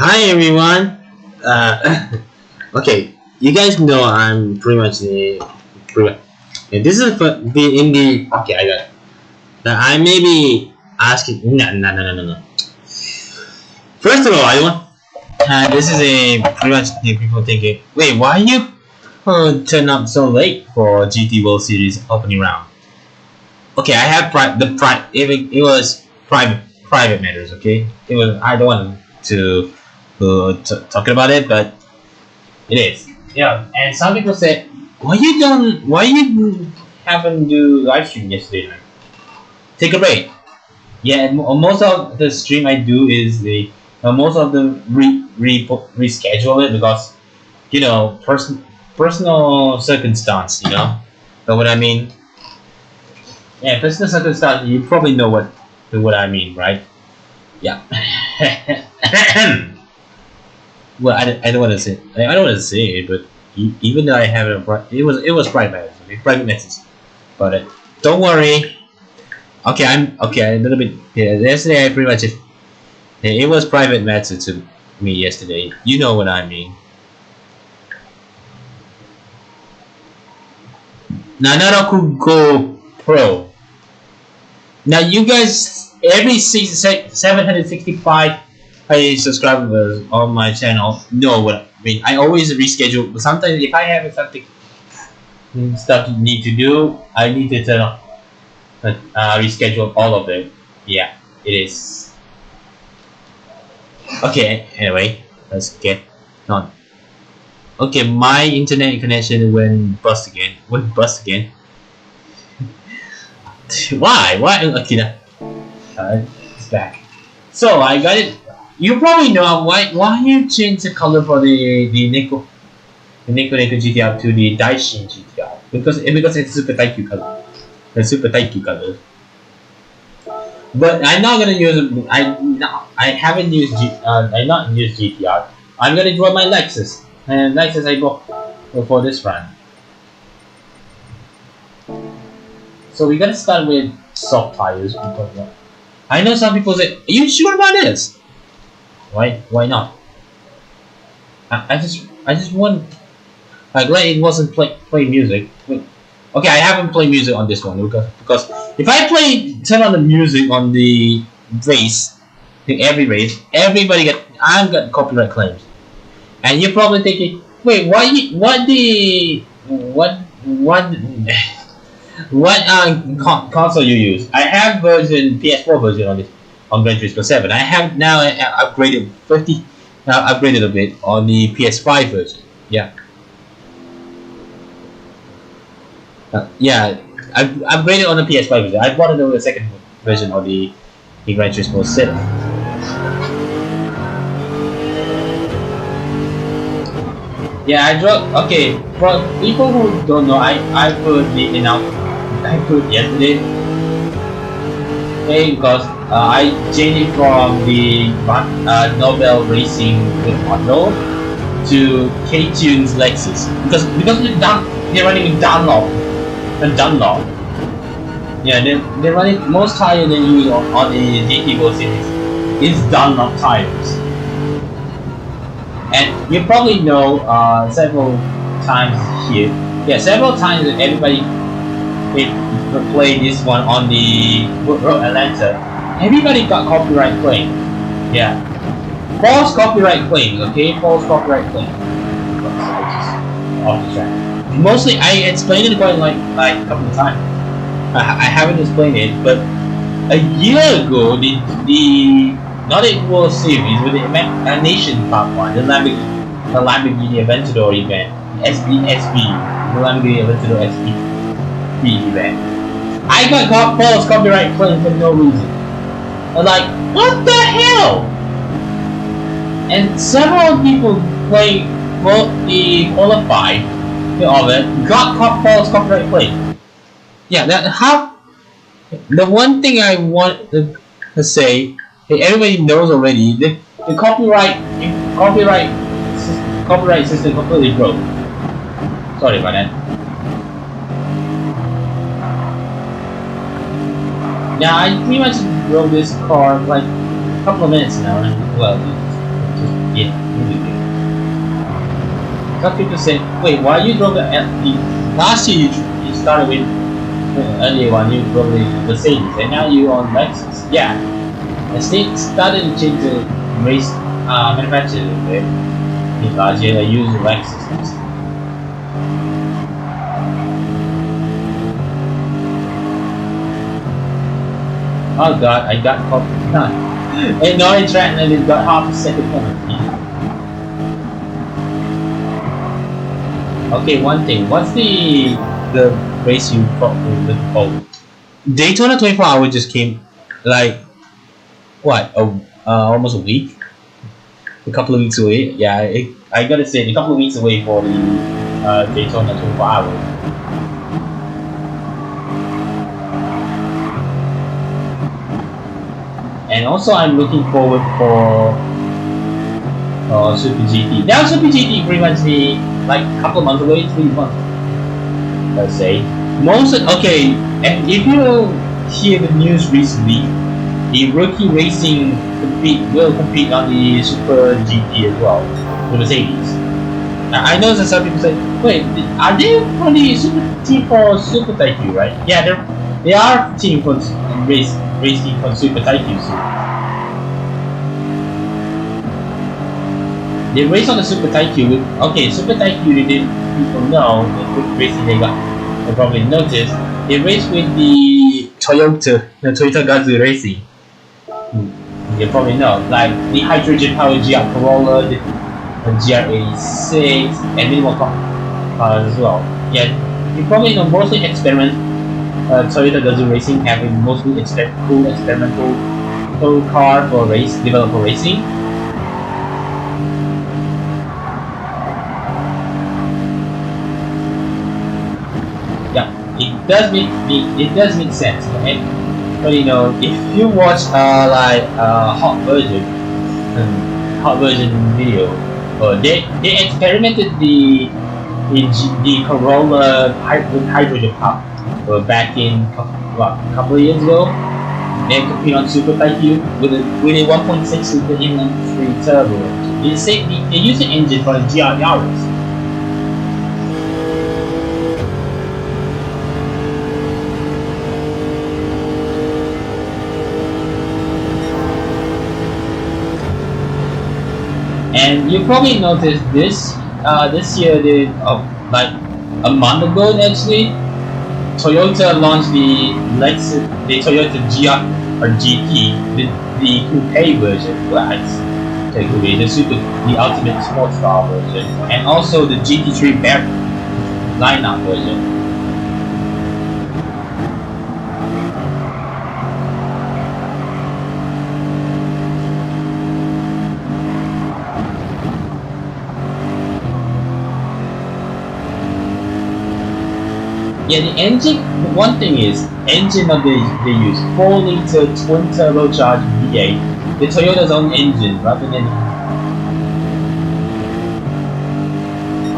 Hi everyone. Okay, you guys know I'm pretty much yeah, this is for the in the okay. I got it. Now I may be asking. No. First of all, I want. This is a pretty much people thinking. Wait, why you turn up so late for GT World Series opening round? Okay, I have it was private matters. Okay, it was. I don't want to talk about it, but it is. Yeah, and some people said, why you haven't do live stream yesterday night? Take a break. Yeah, most of the stream I do is most of them reschedule it because personal circumstance. Know what I mean? Yeah, personal circumstance. You probably know what I mean, right? Yeah. Well, I don't want to say I don't want to say it, but even though I have it was private message, but don't worry. Okay, I'm okay. A little bit. Yeah, yesterday I pretty much it was private message to me yesterday. You know what I mean. Nanara could go pro. Now you guys, every 765 subscribers on my channel know what I mean. I always reschedule, but sometimes if I have something stuff to need to do, I need to turn off, reschedule all of it. Yeah, it is. Okay, anyway, let's get on. Okay, my internet connection went bust again. Why? Okay, it's back. So I got it. You probably know why you change the color for the Neko GTR to the Daishin GTR because it's super Taikyu color. The super Taikyu color. But I'm not gonna use I haven't used I not used GTR. I'm gonna draw my Lexus, and Lexus I bought for this run. So we're gonna start with soft tires because I know some people say, "Are you sure about this?" Why not? I just want glad it wasn't play music. Okay, I haven't played music on this one because if I turn on the music on the race, every race, I've got copyright claims, and you're probably thinking, wait, what console you use? I have PS4 version on this on Gran Turismo 7. I have now upgraded upgraded a bit on the PS5 version. Yeah. Yeah, I upgraded on the PS5 version. I bought the second version of the Gran Turismo 7. Yeah, I dropped. Okay, for people who don't know, I put the announcement. I put yesterday. Okay, because I changed it from the Nobel Racing with Mondo to K-Tune's Lexus because they're running Dunlop. Yeah, they're running most tires than use on the GT World Series is Dunlop tires. And you probably know several times here. Yeah, several times everybody play this one on the Road Atlanta. Everybody got copyright claim. Yeah, false copyright claims. Okay, false copyright claim. Off the track. Mostly, I explained it quite like a couple of times. I haven't explained it, but a year ago, the not a World Series with the Nation Part 1, the Lamborghini Aventador event, SBSB, the Lamborghini Aventador SBB event. I got false copyright claim for no reason. I'm like, what the hell? And several people play both the Qualifier of it got false copyright claim. Yeah, the one thing I want to say, everybody knows already, the copyright system completely broke. Sorry about that. Yeah, I pretty much drove this car like a couple of minutes now. Well, Yeah, some people say, wait, why you drove the last year you started with earlier one you drove the Mercedes and now you on Lexus. Yeah, I started to change the race manufacturer a bit because I use Lexus next. Oh god, I got caught. And no interaction and it got half a second penalty. Okay, one thing. What's the race you looking forward? Daytona 24 hour just came like what? Almost a week? A couple of weeks away. Yeah, I gotta say a couple of weeks away for the Daytona 24 hour. And also I'm looking forward for Super GT. Now Super GT pretty much the like a couple of months away, 3 months. Let's say. Okay, and if you hear the news recently, the rookie racing will compete on the Super GT as well, the Mercedes. Now, I know that some people say, wait, are they on the Super team for Super Tycoon, right? Yeah, they are team for racing for Super Tycoon soon. They race on the Super Tycoon. Okay, Super Tycoon, if people know, the racing they probably noticed, they race with the Toyota Gazoo Racing. You probably know, like the hydrogen powered GR Corolla, the GR86, and many more cars as well. Yeah, you probably know mostly experiment. Toyota Gazoo Racing have a mostly cool experimental car for developed for racing. It does make sense, right? But you know, if you watch like hot version video, they experimented the Corolla with hydrogen power back in a couple of years ago. They compete on Super Tycoon with a 1.6 liter inline 3 turbo. They use an engine for the GR Yaris. And you probably noticed this year, like a month ago actually, Toyota launched the Toyota GR or GT, the coupe version. Well, it's technically the ultimate sports car version, and also the GT3 lineup version. Yeah, the engine. One thing is, engine that they use 4-liter twin turbocharged V8, the Toyota's own engine, rather than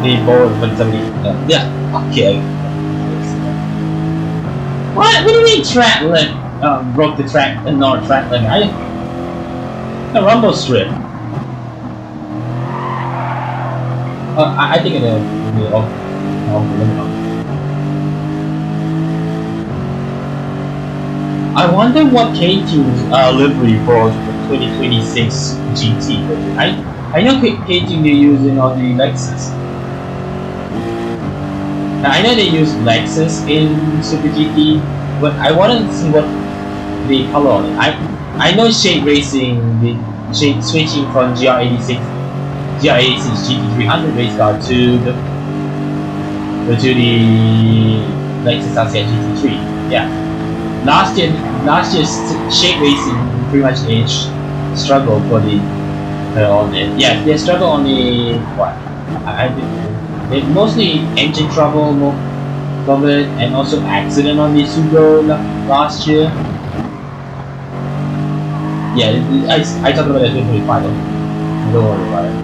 the Bolt 170. Yeah, okay. What do you mean track limit? Broke the track and not track limit. A rumble strip. I think it'll be off the limit. I wonder what K-Tune's livery for the 2026 GT. I know K-Tune they're using on the Lexus. Now, I know they use Lexus in Super GT, but I want to see what the color on it. I know Shade Racing, switching from GR86 GT300 race car to the Lexus RCI GT3. Yeah. Last year's Shade Racing pretty much struggle for the on it. Yeah, they struggle on the what? They mostly engine trouble of it, and also accident on the Subaru last year. Yeah, I talked about that in 2025. Don't worry about it.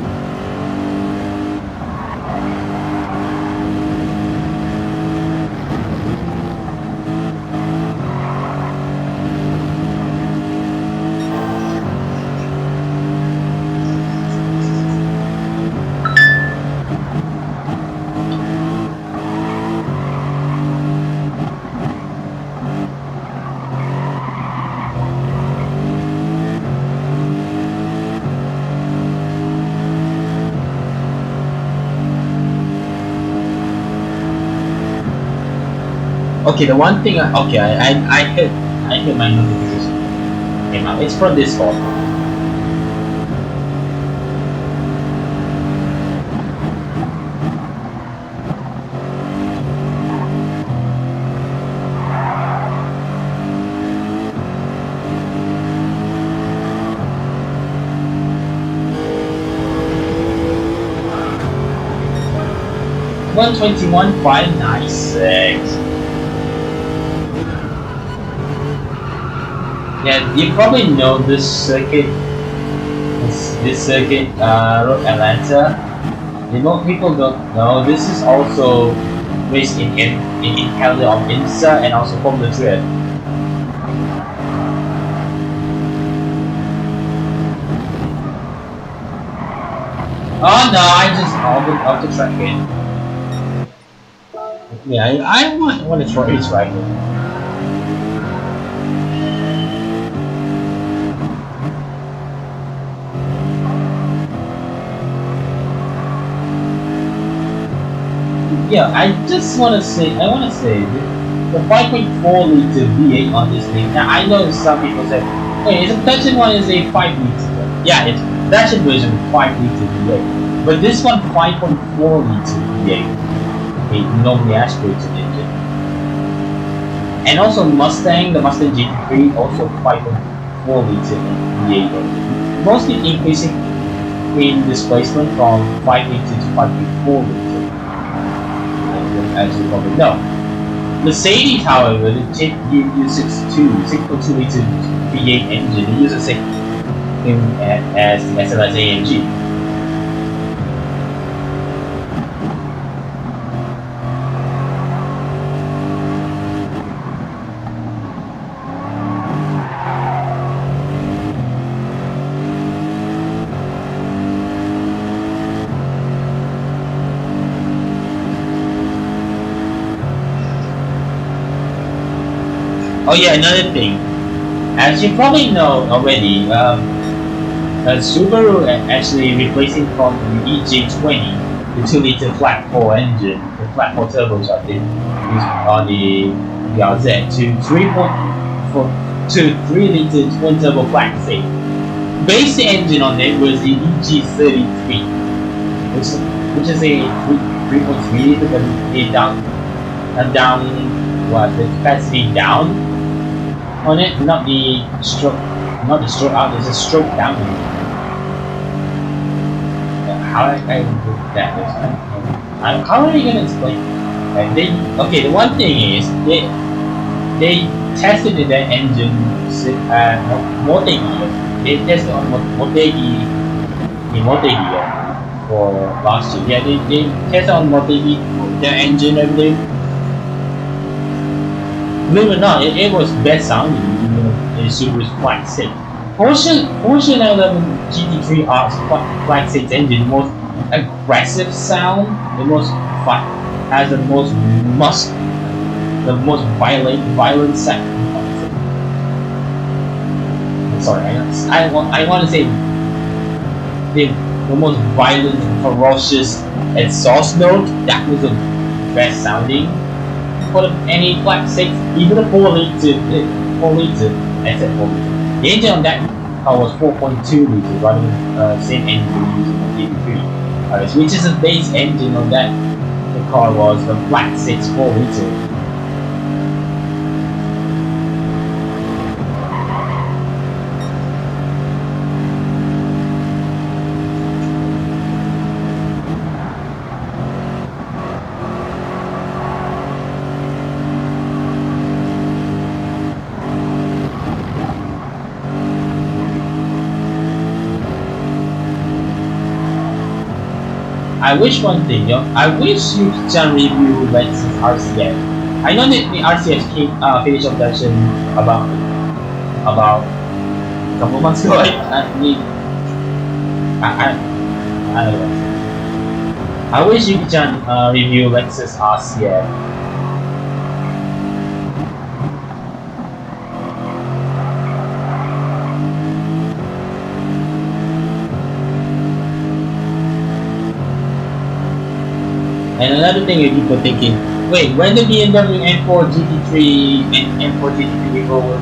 Okay, the one thing I hit my notification. Okay, now it's from Discord. 121,596. Yeah, you probably know this circuit. This circuit, Road Atlanta. Most people don't know. This is also raced in calendar of IMSA and also Formula Drift. Oh no, I just off the track in. Yeah, I want to try this right now. Yeah, I want to say the 5.4 liter V8 on this thing. Now I know some people say, hey, the Dutch one is a 5 liter. Yeah, it's Dutch version 5 liter V8, but this one 5.4 liter V8, a normally aspirated engine. And also the Mustang GT3 also 5.4 liter V8 engine, mostly increasing in displacement from 5 liter to 5.4 liter. As you probably know. Mercedes, however, the U62 liter V8 engine, it uses the same thing as the SLS AMG. Oh yeah, another thing. As you probably know already, Subaru actually replacing from the EJ20 the 2 liter flat 4 engine, the flat 4 turbocharged on the BRZ to 3 liter twin turbo flat 6. Base engine on it was the EG33, which is a 3.3 liter, but a down the capacity down on it, not the stroke out, there's a stroke down. How I do that? How are you gonna explain? The one thing is they tested that engine Motegi. They tested on Motegi for last year. Yeah, they tested on Motegi their engine and everything. Believe it or not, it was best sounding in Subaru's Flight 6. Porsche 911 GT3 R's Flight 6 engine, the most aggressive sound, has the most violent sound. Sorry, I want to say the most violent, ferocious exhaust note. That was the best sounding. For any Flight 6, even a 4 liter, I said 4 liter. The engine on that car was 4.2 liters, running same engine using the GT3. Which is the base engine on that. The car was the Flight 6 4 liter. I wish one thing, I wish you can review Lexus RCF. I know that the RCF finished production about a couple months ago. I don't know. I wish you can review Lexus RCF. And another thing, if people thinking, Wait, when the BMW M4 GT3 and M4 GT3 will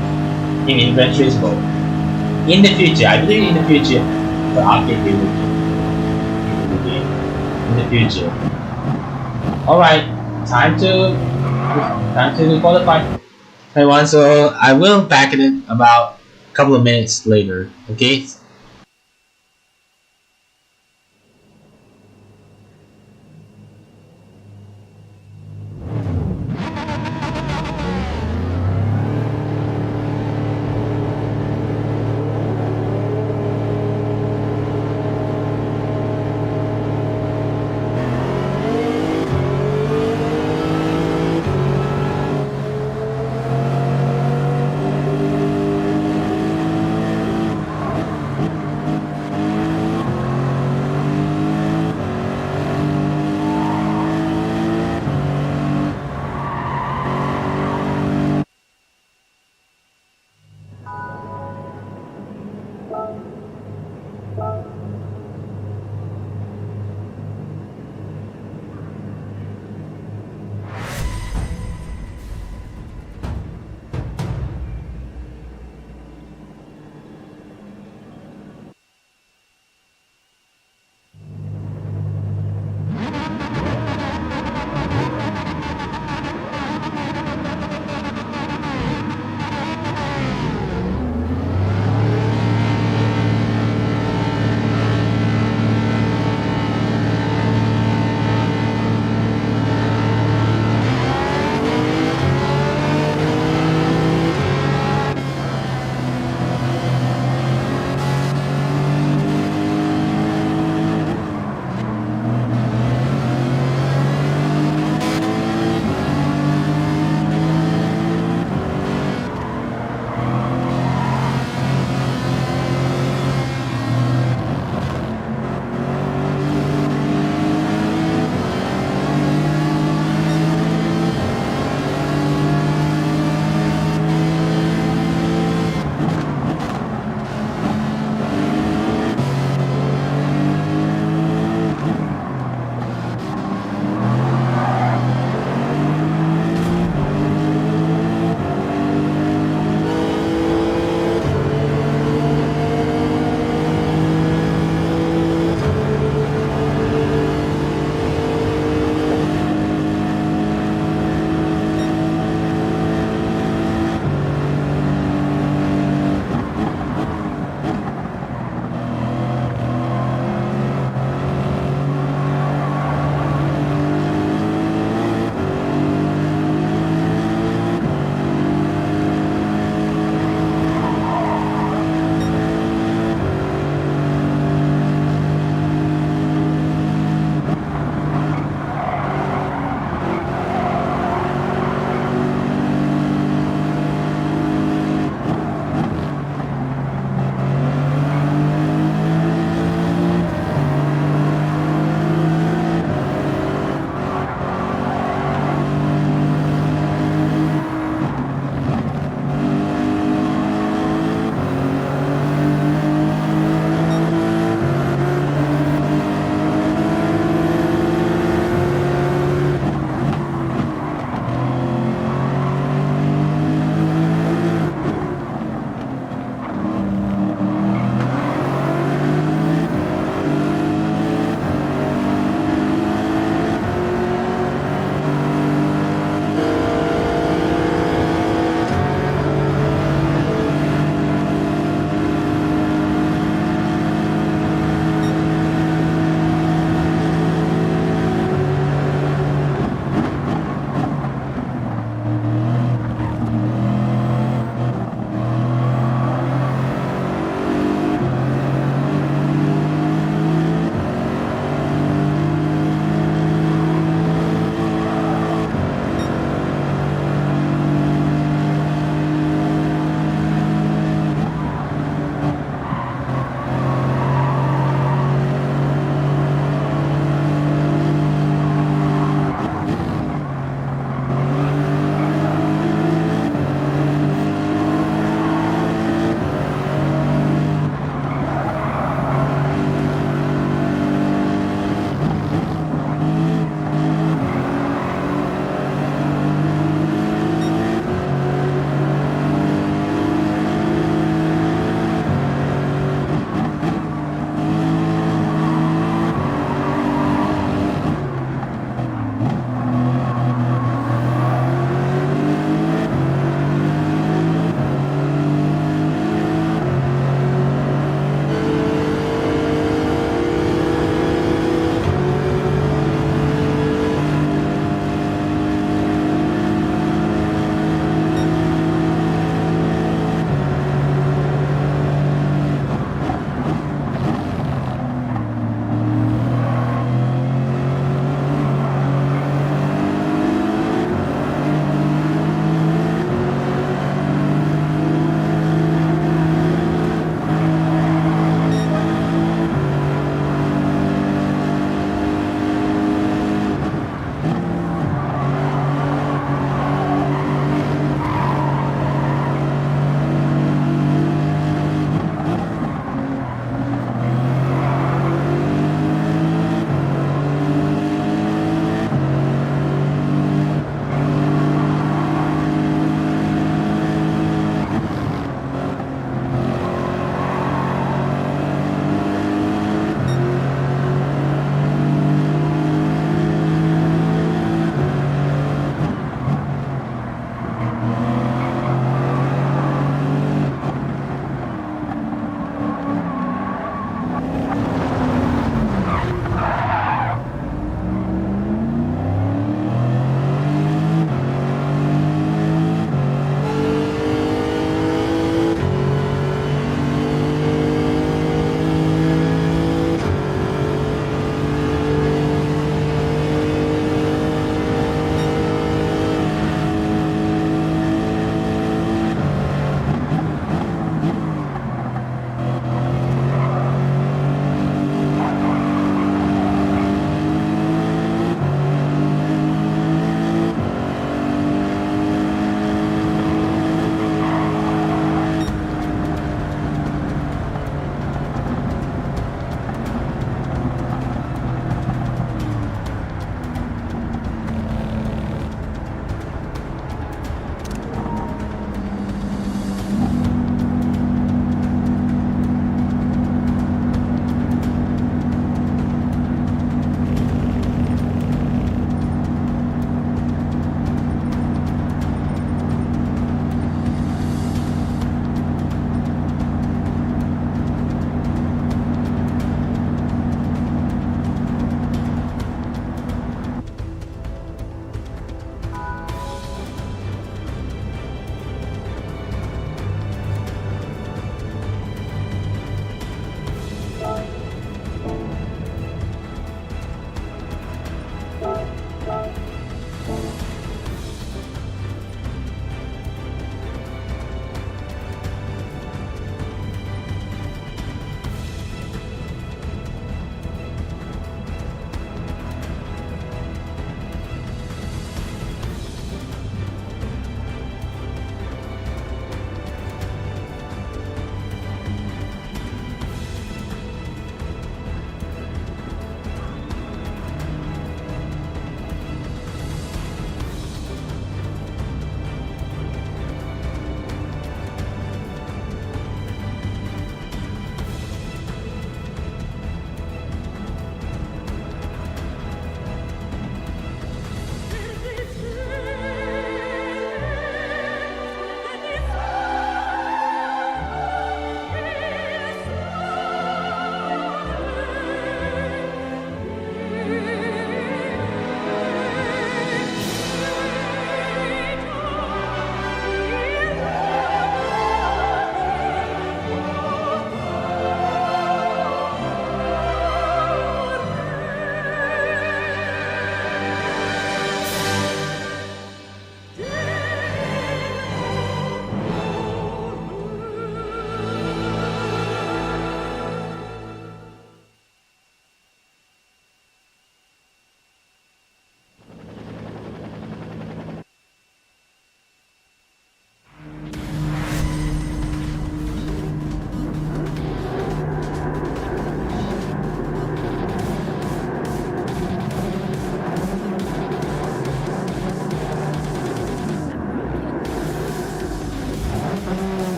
in Gran Turismo? In the future, I believe in the future, the update will be in the future. All right, time to qualify. Everyone, so I will back it about a couple of minutes later. Okay.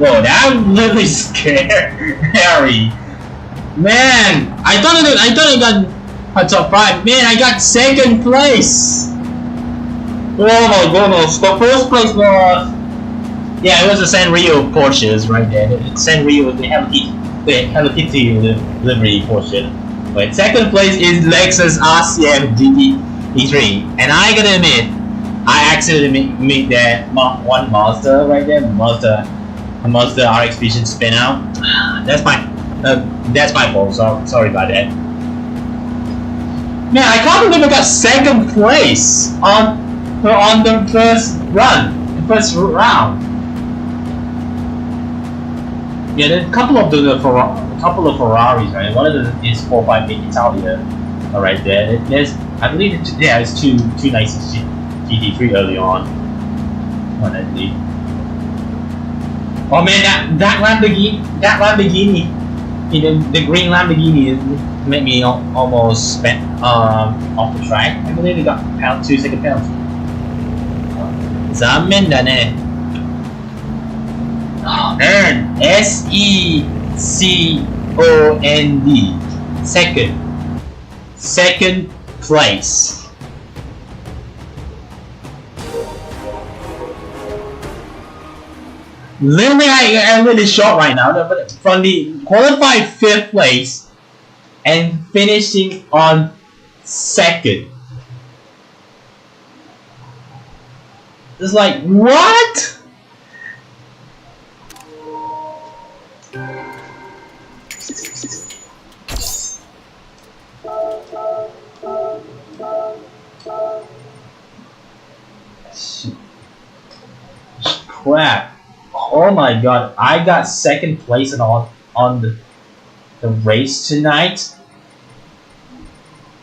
Whoa, that really scared Harry. Man, I thought I got a top 5. Man, I got 2nd place. Oh my goodness, the first place was, yeah, it was the Sanrio Porsches right there. Sanrio, the Hello Kitty livery Porsche. But 2nd place is Lexus RCF GT3, and I gotta admit, I accidentally made that one Mazda right there, Mazda RX Vision spin out. That's my fault. Sorry about that. Man, I can't believe I got 2nd place on the first round. Yeah, there's a couple of Ferraris, right? One of them is 458 Italia, right there. I believe it's 296 GT3 early on. I believe. Oh man, that Lamborghini, the green Lamborghini made me almost spent off the track. I believe they got 2-second penalty. 残念だね。Earned SECOND second place. Literally, I'm really shocked right now. But from the qualified 5th place and finishing on 2nd. It's like, what? Crap. Oh my god, I got 2nd place on the race tonight.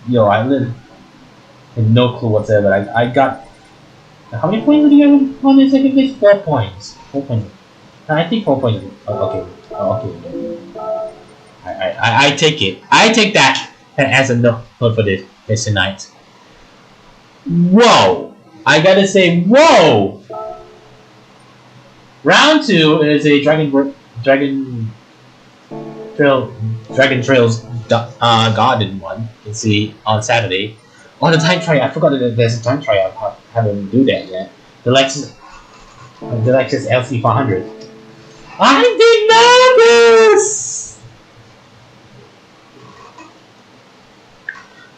Yo, I have no clue whatsoever. I got, how many points did you get on the 2nd place? 4 points. 4 points. I think 4 points. Okay. I take it. I take that as a no for this tonight. Whoa! I gotta say, whoa! Round 2 is a Dragon Trails Garden one. You can see on Saturday. On the time trial, I forgot that there's a time trial. I haven't do that yet. The Lexus LC500. I did know this.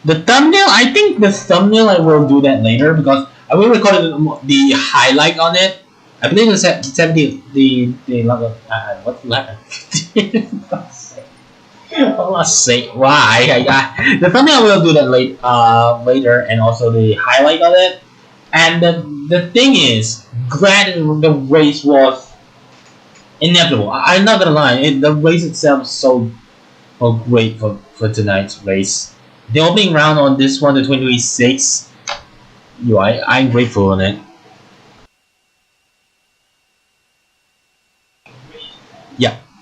The thumbnail. I think the thumbnail I will do that later because I will record the highlight on it. I believe it's 70. What's that? Let's see why I got the thumbnail. Will do that later, and also the highlight of it. And the thing is, glad the race was inevitable. I'm not gonna lie, the race itself is so great for tonight's race. The opening round on this one, the 2026. I'm grateful on it.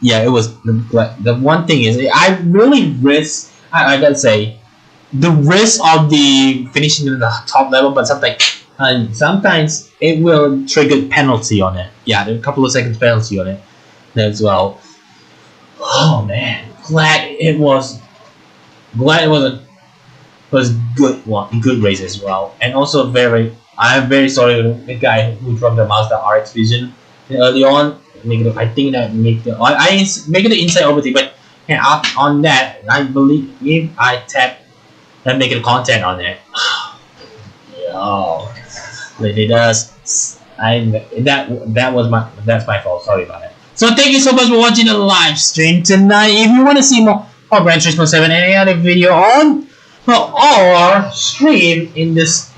Yeah, it was the one thing is I really risk. I gotta say, the risk of the finishing in the top level, but sometimes it will trigger penalty on it. Yeah, there's a couple of seconds penalty on it as well. Oh man, glad it was a good race as well, and also I'm very sorry to the guy who dropped the Mazda RX Vision early on. I think that make the inside overtake, but on that I believe if I tap and make the content on it, it does. That's my fault. Sorry about it. So thank you so much for watching the live stream tonight. If you want to see more of Gran Turismo 7 and any other video on or stream in this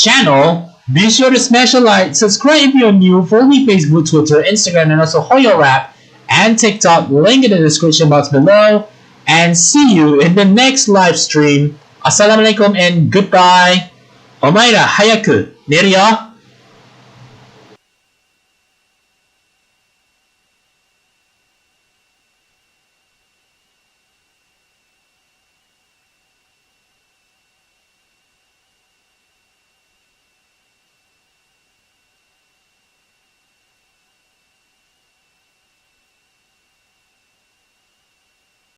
channel, be sure to smash a like, subscribe if you're new, follow me Facebook, Twitter, Instagram, and also Hoyo Rap and TikTok, link in the description box below, and see you in the next live stream. Assalamualaikum and goodbye. Omaira hayaku neru yo.